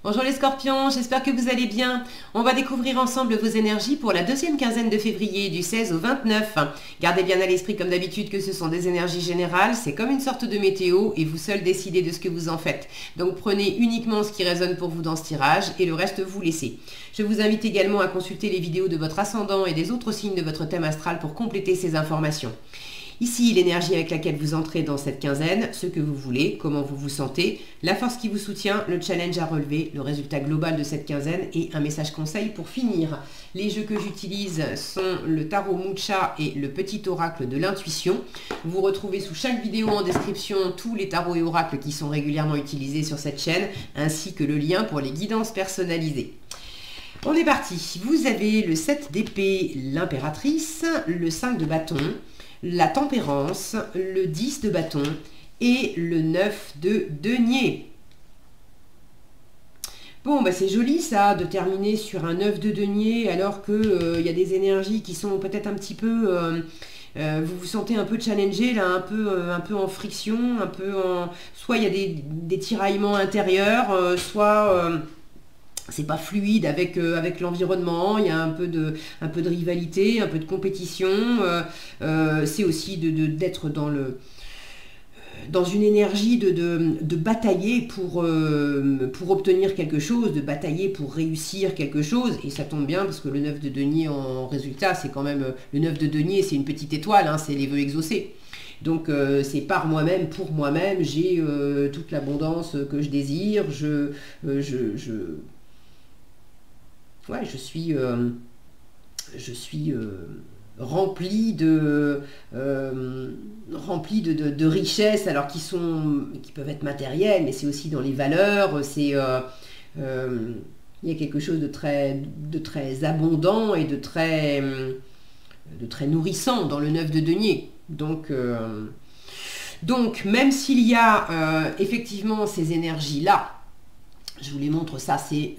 Bonjour les scorpions, j'espère que vous allez bien. On va découvrir ensemble vos énergies pour la deuxième quinzaine de février, du 16 au 29. Gardez bien à l'esprit comme d'habitude que ce sont des énergies générales, c'est comme une sorte de météo et vous seul décidez de ce que vous en faites. Donc prenez uniquement ce qui résonne pour vous dans ce tirage et le reste vous laissez. Je vous invite également à consulter les vidéos de votre ascendant et des autres signes de votre thème astral pour compléter ces informations. Ici, l'énergie avec laquelle vous entrez dans cette quinzaine, ce que vous voulez, comment vous vous sentez, la force qui vous soutient, le challenge à relever, le résultat global de cette quinzaine et un message conseil pour finir. Les jeux que j'utilise sont le tarot Mucha et le petit oracle de l'intuition. Vous retrouvez sous chaque vidéo en description tous les tarots et oracles qui sont régulièrement utilisés sur cette chaîne, ainsi que le lien pour les guidances personnalisées. On est parti. Vous avez le 7 d'épée, l'impératrice, le 5 de bâton, la tempérance, le 10 de bâton et le 9 de denier. Bon, bah c'est joli ça, de terminer sur un 9 de denier, alors que y a des énergies qui sont peut-être un petit peu... vous vous sentez un peu challengé, là, un peu en friction, un peu en... Soit il y a des tiraillements intérieurs, soit... c'est pas fluide avec l'environnement, il y a un peu de rivalité, un peu de compétition, c'est aussi d'être dans une énergie de batailler pour obtenir quelque chose, de batailler pour réussir quelque chose, et ça tombe bien parce que le 9 de denier en résultat, c'est quand même, le 9 de denier c'est une petite étoile, hein, c'est les vœux exaucés. Donc c'est par moi-même, pour moi-même, j'ai toute l'abondance que je désire, je suis rempli de richesses, alors qui peuvent être matérielles, mais c'est aussi dans les valeurs, il y a quelque chose de très abondant et de très nourrissant dans le 9 de denier. Donc même s'il y a effectivement ces énergies-là, je vous les montre, ça c'est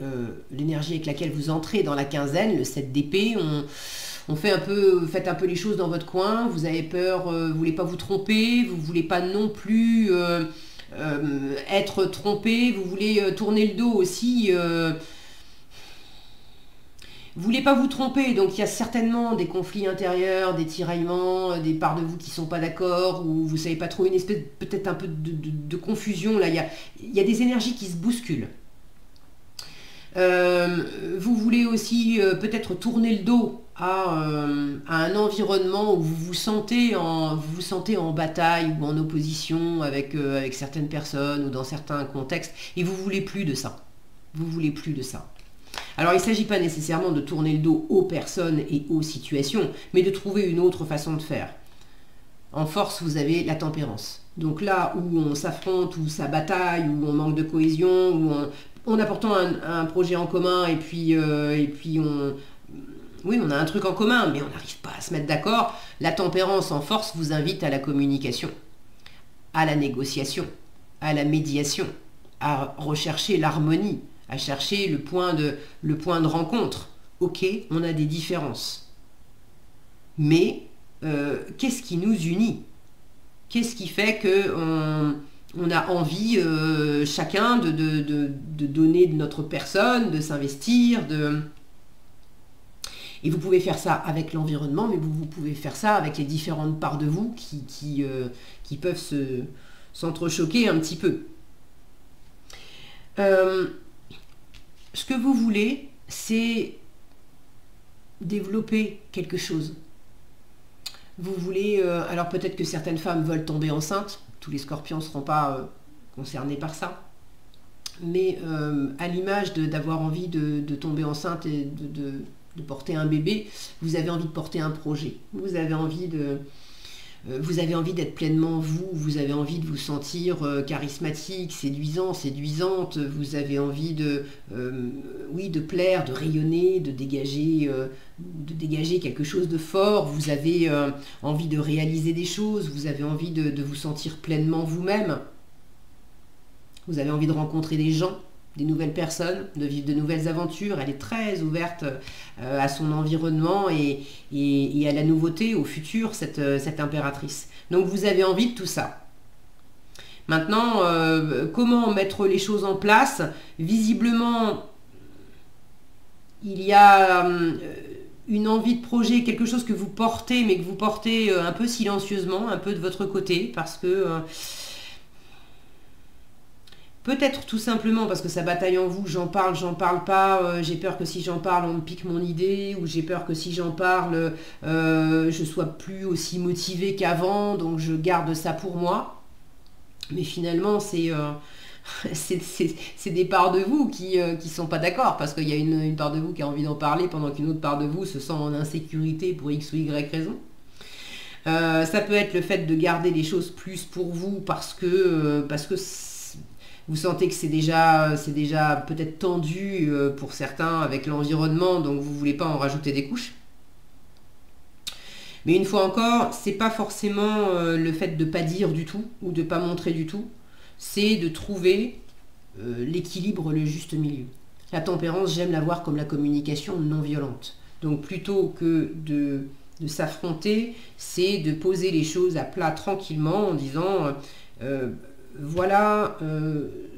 l'énergie avec laquelle vous entrez dans la quinzaine, le 7 d'épée. Faites un peu les choses dans votre coin, vous avez peur, vous voulez pas vous tromper, vous voulez pas non plus être trompé, vous voulez tourner le dos aussi. Vous voulez pas vous tromper, donc il y a certainement des conflits intérieurs, des tiraillements, des parts de vous qui sont pas d'accord, ou vous savez pas trop, une espèce peut-être un peu de confusion, là, il y a des énergies qui se bousculent. Vous voulez aussi peut-être tourner le dos à un environnement où vous vous sentez en bataille ou en opposition avec certaines personnes ou dans certains contextes, et vous voulez plus de ça. Vous voulez plus de ça. Alors il ne s'agit pas nécessairement de tourner le dos aux personnes et aux situations, mais de trouver une autre façon de faire. En force, vous avez la tempérance. Donc là où on s'affronte, où ça bataille, où on manque de cohésion, où on a pourtant un projet en commun et puis on a un truc en commun, mais on n'arrive pas à se mettre d'accord. La tempérance en force vous invite à la communication, à la négociation, à la médiation, à rechercher l'harmonie, à chercher le point de rencontre. Ok, on a des différences. Mais qu'est-ce qui nous unit? Qu'est-ce qui fait qu'on a envie chacun de donner de notre personne, de s'investir, Et vous pouvez faire ça avec l'environnement, mais vous pouvez faire ça avec les différentes parts de vous qui peuvent s'entrechoquer un petit peu. Ce que vous voulez, c'est développer quelque chose. Vous voulez, alors peut-être que certaines femmes veulent tomber enceintes, tous les scorpions ne seront pas concernés par ça, mais à l'image d'avoir envie de tomber enceinte et de porter un bébé, vous avez envie de porter un projet, vous avez envie d'être pleinement vous, vous avez envie de vous sentir charismatique, séduisant, séduisante, vous avez envie de plaire, de rayonner, de dégager quelque chose de fort, vous avez envie de réaliser des choses, vous avez envie de vous sentir pleinement vous-même, vous avez envie de rencontrer des gens, des nouvelles personnes, de vivre de nouvelles aventures. Elle est très ouverte à son environnement et à la nouveauté, au futur, cette impératrice. Donc vous avez envie de tout ça. Maintenant, comment mettre les choses en place? Visiblement, il y a une envie de projet, quelque chose que vous portez, mais que vous portez un peu silencieusement, un peu de votre côté, parce que peut-être tout simplement parce que ça bataille en vous, j'en parle pas, j'ai peur que si j'en parle, on me pique mon idée, ou j'ai peur que si j'en parle, je sois plus aussi motivée qu'avant, donc je garde ça pour moi. Mais finalement, c'est des parts de vous qui sont pas d'accord, parce qu'il y a une part de vous qui a envie d'en parler pendant qu'une autre part de vous se sent en insécurité pour X ou Y raison. Ça peut être le fait de garder les choses plus pour vous parce que vous sentez que c'est déjà peut-être tendu pour certains avec l'environnement, donc vous ne voulez pas en rajouter des couches. Mais une fois encore, c'est pas forcément le fait de ne pas dire du tout ou de ne pas montrer du tout, c'est de trouver l'équilibre, le juste milieu. La tempérance, j'aime la voir comme la communication non violente. Donc plutôt que de s'affronter, c'est de poser les choses à plat tranquillement en disant voilà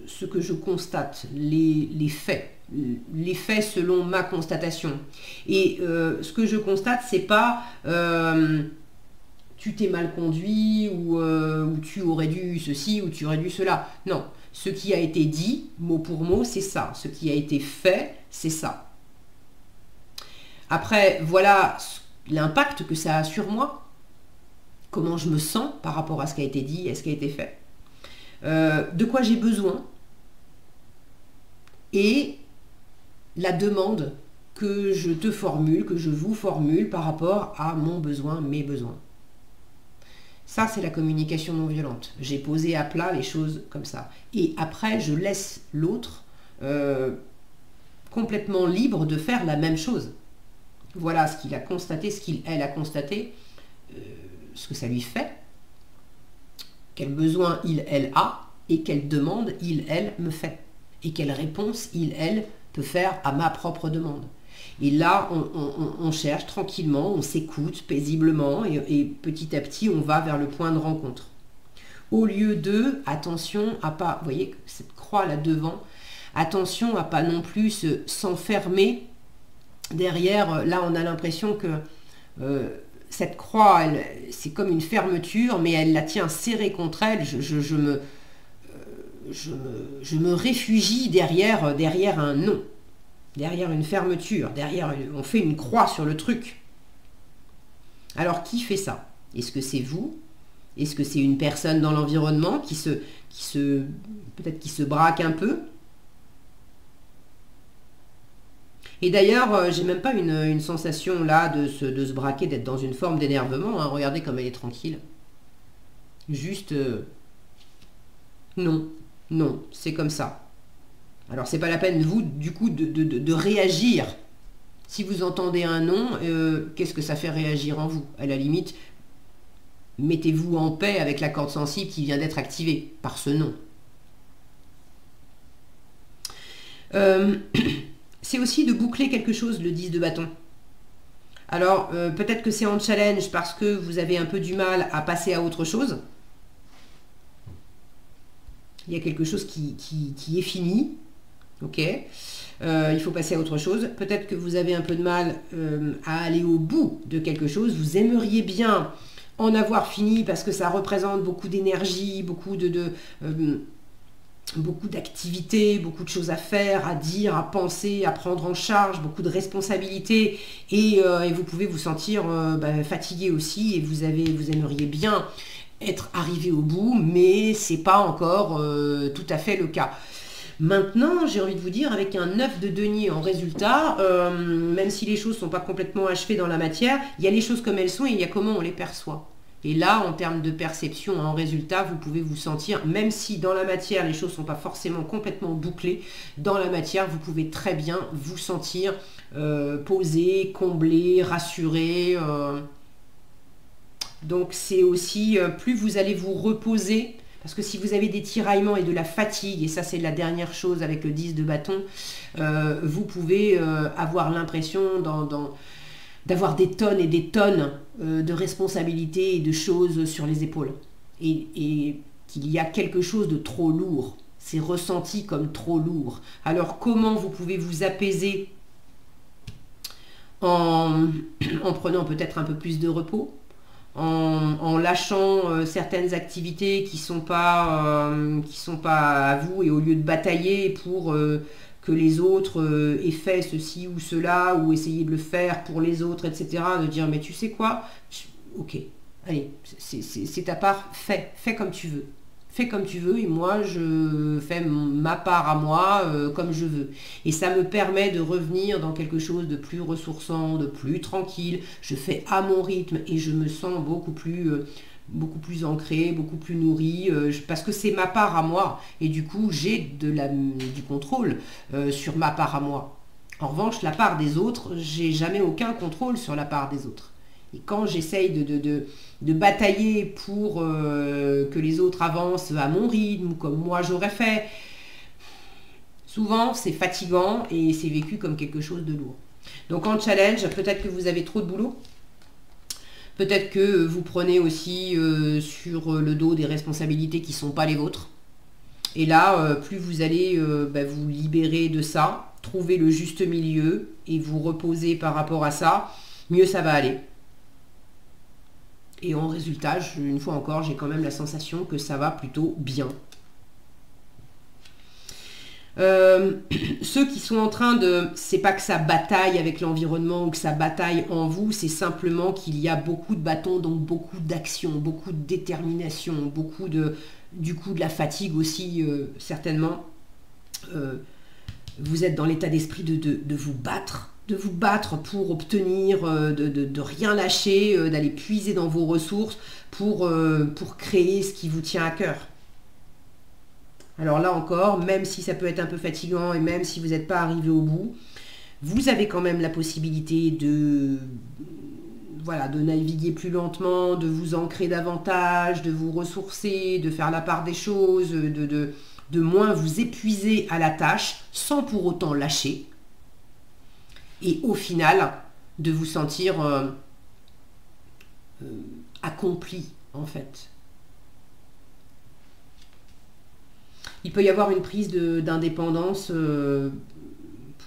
ce que je constate, les faits. Les faits selon ma constatation. Et ce que je constate, c'est pas tu t'es mal conduit ou tu aurais dû ceci ou tu aurais dû cela. Non, ce qui a été dit, mot pour mot, c'est ça. Ce qui a été fait, c'est ça. Après, voilà l'impact que ça a sur moi. Comment je me sens par rapport à ce qui a été dit et ce qui a été fait. De quoi j'ai besoin. Et la demande que je te formule, que je vous formule par rapport à mon besoin, mes besoins. Ça, c'est la communication non violente. J'ai posé à plat les choses comme ça. Et après, je laisse l'autre complètement libre de faire la même chose. Voilà ce qu'il a constaté, ce qu'elle a constaté, ce que ça lui fait, quel besoin il, elle a, et quelle demande il, elle me fait. Et quelle réponse il, elle peut faire à ma propre demande. Et là, on cherche tranquillement, on s'écoute paisiblement et petit à petit, on va vers le point de rencontre. Au lieu de, attention à pas, vous voyez, cette croix là devant, attention à pas non plus s'enfermer derrière. Là, on a l'impression que cette croix, c'est comme une fermeture, mais elle la tient serrée contre elle. Je me réfugie derrière un non. Derrière une fermeture, on fait une croix sur le truc. Alors qui fait ça? Est-ce que c'est vous? Est-ce que c'est une personne dans l'environnement peut-être qui se braque un peu? Et d'ailleurs, j'ai même pas une sensation là de se braquer, d'être dans une forme d'énervement. Hein. Regardez comme elle est tranquille. Juste non, c'est comme ça. Alors, c'est pas la peine, vous, du coup, de réagir. Si vous entendez un non, qu'est-ce que ça fait réagir en vous? À la limite, mettez-vous en paix avec la corde sensible qui vient d'être activée par ce non. C'est aussi de boucler quelque chose, le 10 de bâton. Alors, peut-être que c'est en challenge parce que vous avez un peu du mal à passer à autre chose. Il y a quelque chose qui est fini. Ok, il faut passer à autre chose. Peut-être que vous avez un peu de mal à aller au bout de quelque chose. Vous aimeriez bien en avoir fini parce que ça représente beaucoup d'énergie, beaucoup d'activités, beaucoup de choses à faire, à dire, à penser, à prendre en charge, beaucoup de responsabilités. Et vous pouvez vous sentir fatigué aussi et vous aimeriez bien être arrivé au bout, mais c'est pas encore tout à fait le cas. Maintenant, j'ai envie de vous dire, avec un 9 de denier en résultat, même si les choses ne sont pas complètement achevées dans la matière, il y a les choses comme elles sont et il y a comment on les perçoit. Et là, en termes de perception, en résultat, vous pouvez vous sentir, même si dans la matière, les choses ne sont pas forcément complètement bouclées, dans la matière, vous pouvez très bien vous sentir posé, comblé, rassuré. Donc c'est aussi, plus vous allez vous reposer, parce que si vous avez des tiraillements et de la fatigue, et ça c'est la dernière chose avec le 10 de bâton, vous pouvez avoir l'impression d'avoir des tonnes et des tonnes de responsabilités et de choses sur les épaules. Et qu'il y a quelque chose de trop lourd. C'est ressenti comme trop lourd. Alors comment vous pouvez vous apaiser en prenant peut-être un peu plus de repos, en lâchant certaines activités qui sont pas à vous, et au lieu de batailler pour que les autres aient fait ceci ou cela, ou essayer de le faire pour les autres, etc., de dire mais tu sais quoi, ok, allez, c'est ta part, fais comme tu veux. Fais comme tu veux et moi je fais ma part à moi comme je veux. Et ça me permet de revenir dans quelque chose de plus ressourçant, de plus tranquille. Je fais à mon rythme et je me sens beaucoup plus ancrée, beaucoup plus nourrie, parce que c'est ma part à moi. Et du coup j'ai du contrôle sur ma part à moi. En revanche, la part des autres, j'ai jamais aucun contrôle sur la part des autres. Et quand j'essaye de batailler pour que les autres avancent à mon rythme, comme moi j'aurais fait, souvent c'est fatigant et c'est vécu comme quelque chose de lourd. Donc en challenge, peut-être que vous avez trop de boulot, peut-être que vous prenez aussi sur le dos des responsabilités qui ne sont pas les vôtres. Et là, plus vous allez vous libérer de ça, trouver le juste milieu et vous reposer par rapport à ça, mieux ça va aller. Et en résultat, une fois encore, j'ai quand même la sensation que ça va plutôt bien. Ceux qui sont en train de... C'est pas que ça bataille avec l'environnement ou que ça bataille en vous, c'est simplement qu'il y a beaucoup de bâtons, donc beaucoup d'action, beaucoup de détermination, beaucoup du coup de la fatigue aussi, certainement. Vous êtes dans l'état d'esprit de vous battre. De vous battre pour obtenir, de rien lâcher, d'aller puiser dans vos ressources pour créer ce qui vous tient à cœur. Alors là encore, même si ça peut être un peu fatigant et même si vous n'êtes pas arrivé au bout, vous avez quand même la possibilité de naviguer plus lentement, de vous ancrer davantage, de vous ressourcer, de faire la part des choses, de moins vous épuiser à la tâche sans pour autant lâcher. Et au final, de vous sentir accompli, en fait. Il peut y avoir une prise d'indépendance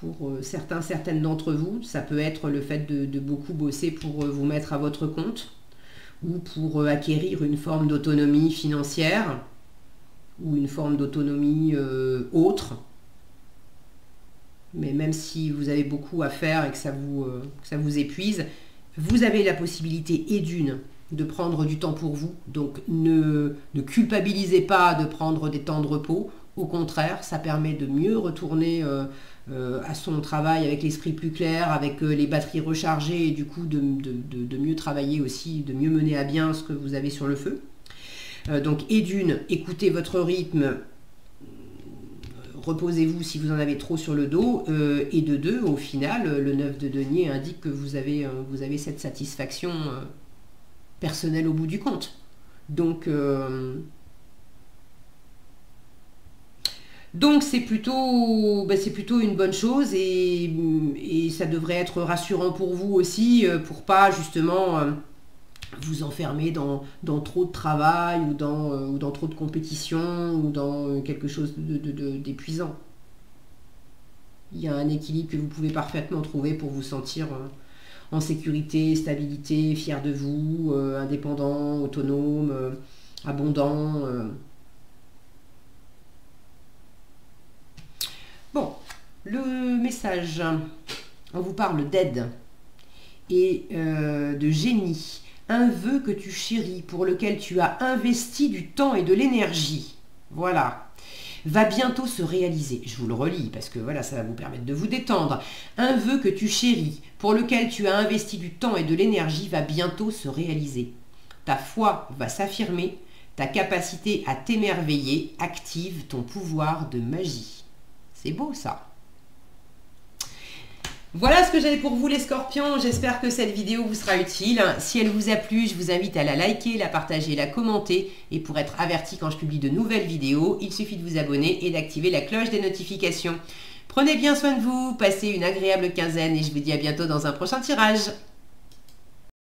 pour certaines d'entre vous. Ça peut être le fait de beaucoup bosser pour vous mettre à votre compte ou pour acquérir une forme d'autonomie financière ou une forme d'autonomie autre. Mais même si vous avez beaucoup à faire et que ça vous épuise, vous avez la possibilité de prendre du temps pour vous. Donc ne culpabilisez pas de prendre des temps de repos. Au contraire, ça permet de mieux retourner à son travail avec l'esprit plus clair, avec les batteries rechargées et du coup de mieux travailler aussi, de mieux mener à bien ce que vous avez sur le feu. Donc écoutez votre rythme. Reposez-vous si vous en avez trop sur le dos. Et de deux, au final, le 9 de denier indique que vous avez cette satisfaction personnelle au bout du compte. Donc c'est plutôt une bonne chose et ça devrait être rassurant pour vous aussi, pour pas justement vous enfermer dans trop de travail ou dans trop de compétition ou dans quelque chose d'épuisant. Il y a un équilibre que vous pouvez parfaitement trouver pour vous sentir en sécurité, stabilité, fier de vous, indépendant, autonome, abondant. Bon, le message, on vous parle d'aide et de génie. Un vœu que tu chéris, pour lequel tu as investi du temps et de l'énergie, voilà, va bientôt se réaliser. Je vous le relis parce que voilà, ça va vous permettre de vous détendre. Un vœu que tu chéris, pour lequel tu as investi du temps et de l'énergie, va bientôt se réaliser. Ta foi va s'affirmer, ta capacité à t'émerveiller active ton pouvoir de magie. C'est beau ça. Voilà ce que j'avais pour vous les scorpions, j'espère que cette vidéo vous sera utile. Si elle vous a plu, je vous invite à la liker, la partager, la commenter. Et pour être averti quand je publie de nouvelles vidéos, il suffit de vous abonner et d'activer la cloche des notifications. Prenez bien soin de vous, passez une agréable quinzaine et je vous dis à bientôt dans un prochain tirage.